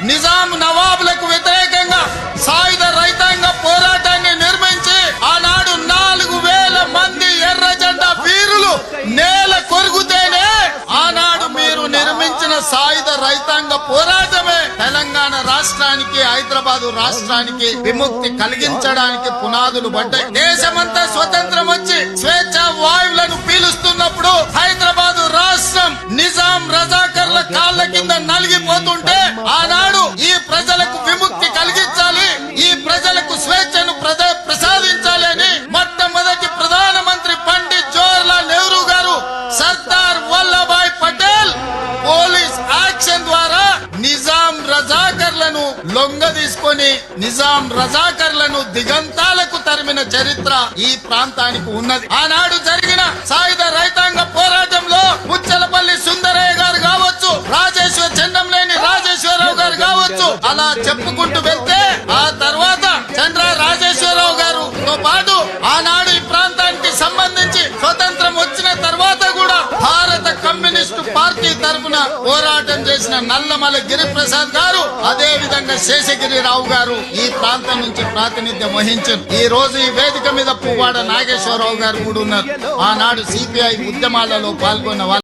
నిజాం నవాబులకు వ్యతిరేకంగా సాయుధ రైతాంగ పోరాటాన్ని నిర్మించి ఆనాడు 4,000 మంది ఎర్ర జెండా వీరులు నేల కొరుగుతేనే ఆనాడు మీరు నిర్మించిన సాయుధ రైతాంగ పోరాటమే తెలంగాణ రాష్ట్రానికి హైదరాబాదు రాష్ట్రానికి విముక్తి కలిగించడానికి పునాదులు పడ్డాయి. దేశమంతా స్వతంత్రం వచ్చి స్వేచ్ఛ వాయువులను పీలుస్తున్నప్పుడు హైదరాబాదు రాష్ట్రం నిజాం రజాకర్ల కాళ్ళ కింద నలిగిపోతుంటే ఆనాడు ఈ ప్రజలకు విముక్తి కలిగించాలి, ఈ ప్రజలకు స్వేచ్ఛను ప్రసాదించాలి అని మొట్టమొదటి ప్రధానమంత్రి పండిత్ జవహర్లాల్ నెహ్రూ గారు సర్దార్ వల్లభాయ్ పటేల్ పోలీస్ యాక్షన్ ద్వారా నిజాం రజాకర్లను లొంగ తీసుకొని నిజాం రజాకర్లను దిగంతాలకు తరిమిన చరిత్ర ఈ ప్రాంతానికి ఉన్నది. ఆనాడు జరిగిన సాయుధ రైతాంగ పోరాటంలో ముచ్చలపల్లి సుందరయ్య గారు కావచ్చు, చెండంలేని రాజేశ్వరరావు గారు కావచ్చు, అలా చెప్పుకుంటూ వెళ్తే ఆ తర్వాత చంద్ర రాజేశ్వరరావు గారుతో పాటు ఆనాడు ఈ ప్రాంతానికి సంబంధించి స్వతంత్రం వచ్చిన తర్వాత కూడా భారత కమ్యూనిస్టు పార్టీ తరఫున పోరాటం చేసిన నల్లమల గిరిప్రసాద్ గారు, అదే విధంగా శేషగిరిరావు గారు ఈ ప్రాంతం నుంచి ప్రాతినిధ్యం వహించారు. ఈ రోజు ఈ వేదిక మీద పువ్వాడ నాగేశ్వరరావు గారు కూడా ఉన్నారు. ఆనాడు సిపిఐ ఉద్యమాలలో పాల్గొన్న